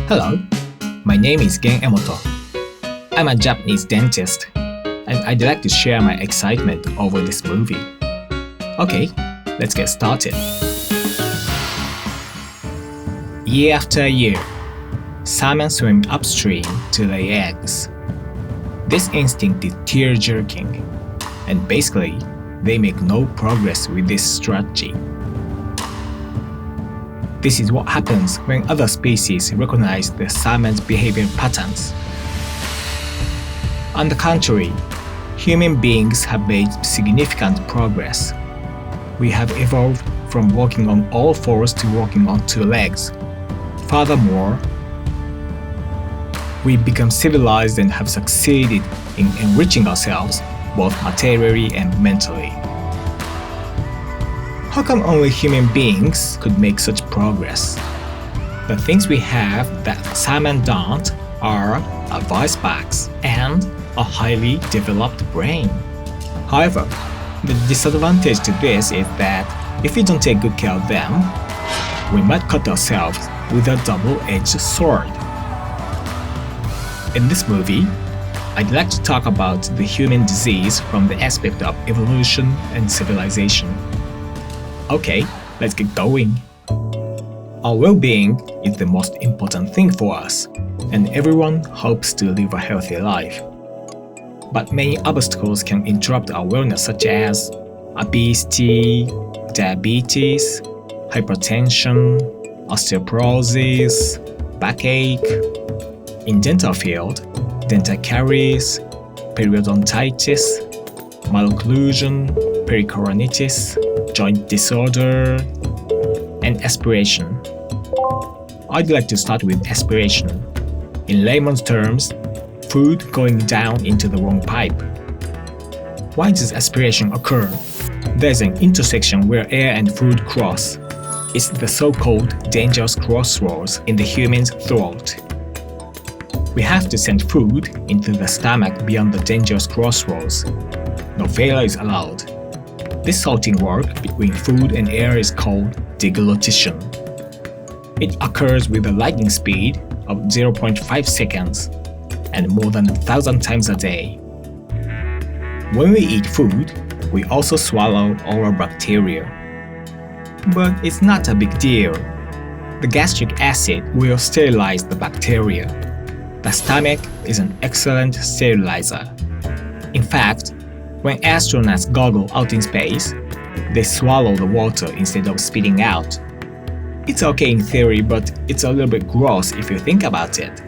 Hello, my name is Gen Emoto. I'm a Japanese dentist, and I'd like to share my excitement over this movie. Okay, let's get started. Year after year, salmon swim upstream to lay eggs. This instinct is tear-jerking, and basically, they make no progress with this strategy. This is what happens when other species recognize the salmon's behavior patterns. On the contrary, human beings have made significant progress. We have evolved from walking on all fours to walking on two legs. Furthermore, we've become civilized and have succeeded in enriching ourselves both materially and mentally. How come only human beings could make such progress? The things we have that salmon don't are a voice box and a highly developed brain. However, the disadvantage to this is that if we don't take good care of them, we might cut ourselves with a double-edged sword. In this movie, I'd like to talk about the human disease from the aspect of evolution and civilization. Okay, let's get going. Our well-being is the most important thing for us, and everyone hopes to live a healthy life. But many obstacles can interrupt our wellness, such as obesity, diabetes, hypertension, osteoporosis, backache. In dental field, dental caries, periodontitis, malocclusion, pericoronitis, joint disorder, and aspiration. I'd like to start with aspiration. In layman's terms, food going down into the wrong pipe. Why does aspiration occur? There's an intersection where air and food cross. It's the so-called dangerous crossroads in the human's throat. We have to send food into the stomach beyond the dangerous crossroads. No failure is allowed. This salting work between food and air is called deglutition. It occurs with a lightning speed of 0.5 seconds and more than 1,000 times a day. When we eat food, we also swallow our bacteria. But it's not a big deal. The gastric acid will sterilize the bacteria. The stomach is an excellent sterilizer. In fact, when astronauts goggle out in space, they swallow the water instead of spitting out. It's okay in theory, but it's a little bit gross if you think about it.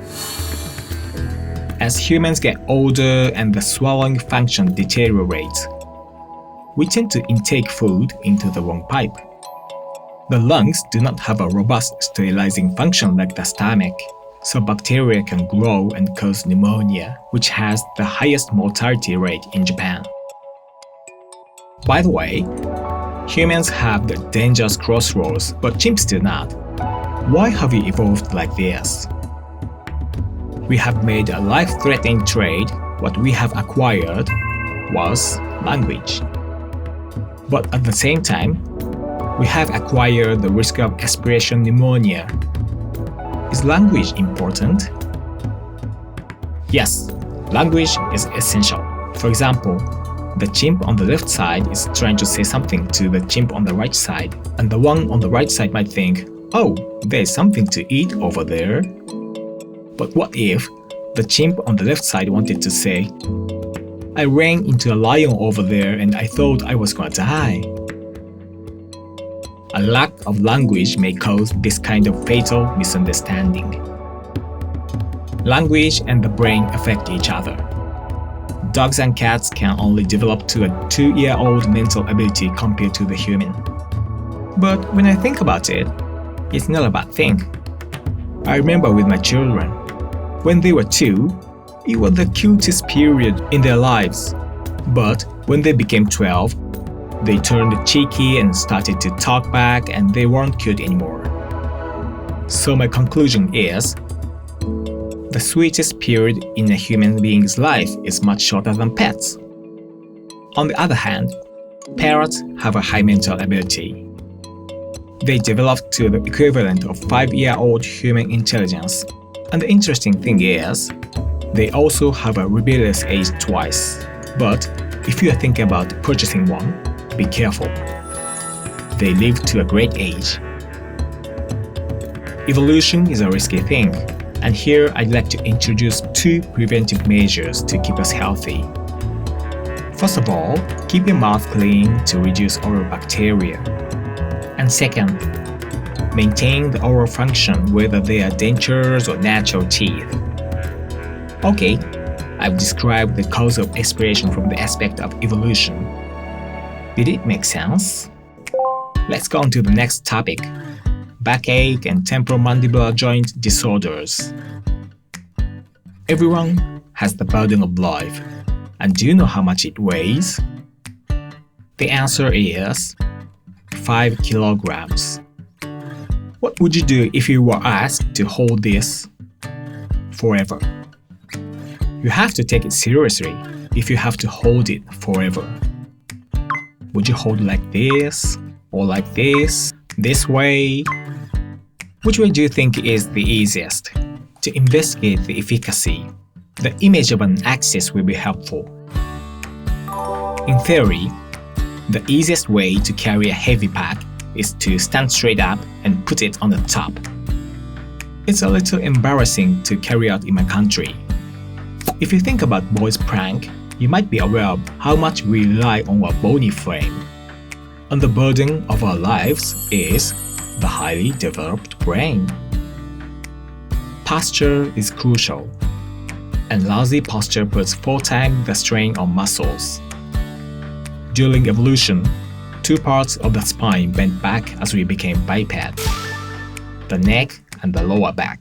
As humans get older and the swallowing function deteriorates, we tend to intake food into the wrong pipe. The lungs do not have a robust sterilizing function like the stomach, so bacteria can grow and cause pneumonia, which has the highest mortality rate in Japan. By the way, humans have the dangerous crossroads, but chimps do not. Why have we evolved like this? We have made a life-threatening trade. What we have acquired was language. But at the same time, we have acquired the risk of aspiration pneumonia. Is language important? Yes, language is essential. For example, the chimp on the left side is trying to say something to the chimp on the right side, and the one on the right side might think, "Oh, there's something to eat over there." But what if the chimp on the left side wanted to say, "I ran into a lion over there and I thought I was gonna die"? A lack of language may cause this kind of fatal misunderstanding. Language and the brain affect each other. Dogs and cats can only develop to a 2-year-old mental ability compared to the human. But when I think about it, it's not a bad thing. I remember with my children, when they were 2, it was the cutest period in their lives. But when they became 12, they turned cheeky and started to talk back, and they weren't cute anymore. So my conclusion is, The sweetest period in a human being's life is much shorter than pets. On the other hand, parrots have a high mental ability. They developed to the equivalent of 5-year-old human intelligence. And the interesting thing is, they also have a rebellious age twice. But if you are thinking about purchasing one, be careful. They live to a great age. Evolution is a risky thing, and here I'd like to introduce 2 preventive measures to keep us healthy. First of all, keep your mouth clean to reduce oral bacteria. And second, maintain the oral function whether they are dentures or natural teeth. Okay, I've described the cause of aspiration from the aspect of evolution. Did it make sense? Let's go on to the next topic: backache and temporomandibular joint disorders. Everyone has the burden of life. And do you know how much it weighs? The answer is 5 kilograms. What would you do if you were asked to hold this forever? You have to take it seriously if you have to hold it forever. Would you hold like this? Or like this way? Which way do you think is the easiest? To investigate the efficacy, the image of an axis will be helpful. In theory, the easiest way to carry a heavy pack is to stand straight up and put it on the top. It's a little embarrassing to carry out in my country. If you think about boys' prank, you might be aware of how much we rely on our bony frame. And the burden of our lives is the highly developed brain. Posture is crucial, and lousy posture puts 4 times the strain on muscles. During evolution, 2 parts of the spine bent back as we became biped: the neck and the lower back.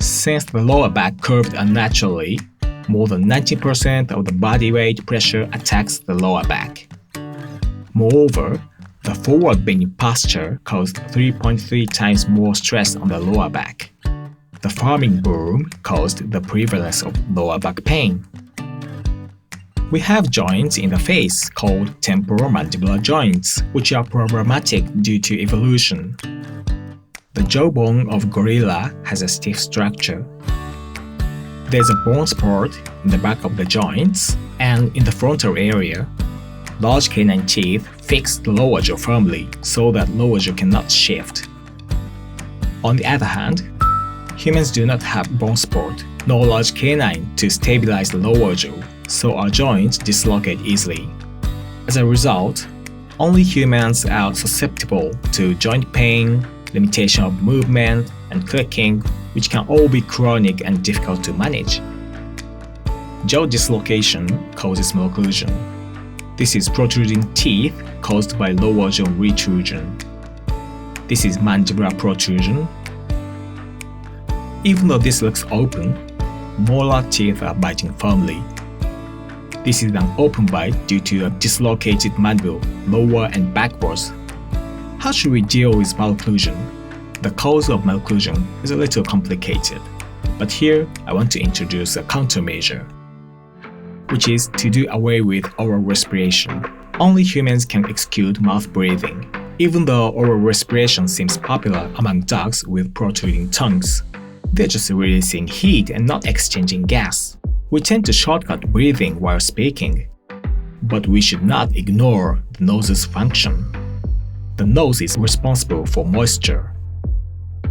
Since the lower back curved unnaturally, more than 90% of the body weight pressure attacks the lower back. Moreover, the forward-bending posture caused 3.3 times more stress on the lower back. The farming boom caused the prevalence of lower back pain. We have joints in the face called temporomandibular joints, which are problematic due to evolution. The jawbone of gorilla has a stiff structure. There's a bone spot in the back of the joints, and in the frontal area, large canine teeth fix the lower jaw firmly so that lower jaw cannot shift. On the other hand, humans do not have bone spot nor large canine to stabilize the lower jaw, so our joints dislocate easily. As a result, only humans are susceptible to joint pain, limitation of movement, and clicking, which can all be chronic and difficult to manage. Jaw dislocation causes malocclusion. This is protruding teeth caused by lower jaw retrusion. This is mandibular protrusion. Even though this looks open, molar teeth are biting firmly. This is an open bite due to a dislocated mandible lower and backwards. How should we deal with malocclusion? The cause of malocclusion is a little complicated, but here I want to introduce a countermeasure, which is to do away with oral respiration. Only humans can execute mouth breathing, even though oral respiration seems popular among dogs with protruding tongues. They're just releasing heat and not exchanging gas. We tend to shortcut breathing while speaking, but we should not ignore the nose's function. The nose is responsible for moisture.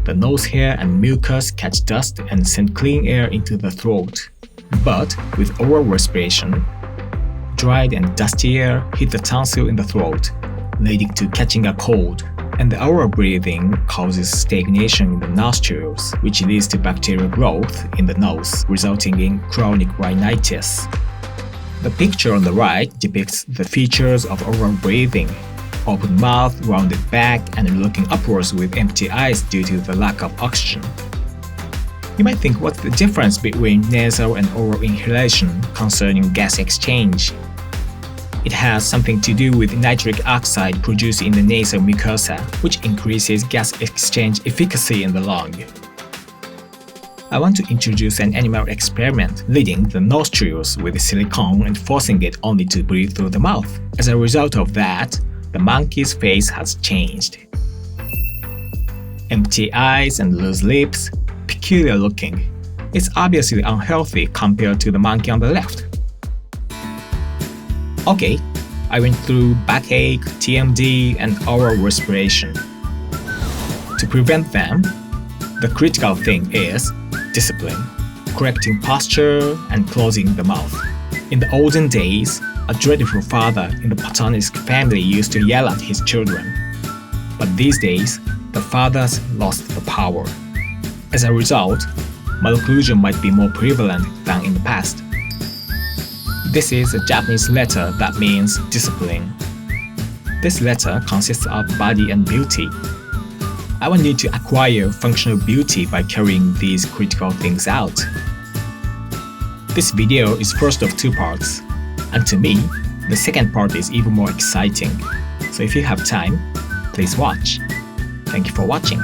The nose hair and mucus catch dust and send clean air into the throat. But with oral respiration, dried and dusty air hit the tonsil in the throat, leading to catching a cold. And the oral breathing causes stagnation in the nostrils, which leads to bacterial growth in the nose, resulting in chronic rhinitis. The picture on the right depicts the features of oral breathing: open mouth, rounded back, and looking upwards with empty eyes due to the lack of oxygen. You might think, what's the difference between nasal and oral inhalation concerning gas exchange? It has something to do with nitric oxide produced in the nasal mucosa, which increases gas exchange efficacy in the lung. I want to introduce an animal experiment, leading the nostrils with silicone and forcing it only to breathe through the mouth. As a result of that, the monkey's face has changed. Empty eyes and loose lips, peculiar looking. It's obviously unhealthy compared to the monkey on the left. Okay, I went through backache, TMD, and oral respiration. To prevent them, the critical thing is discipline, correcting posture, and closing the mouth. In the olden days, a dreadful father in the Platonic family used to yell at his children. But these days, the fathers lost the power. As a result, malocclusion might be more prevalent than in the past. This is a Japanese letter that means discipline. This letter consists of body and beauty. I will need to acquire functional beauty by carrying these critical things out. This video is first of two parts, and to me, the second part is even more exciting. So if you have time, please watch. Thank you for watching.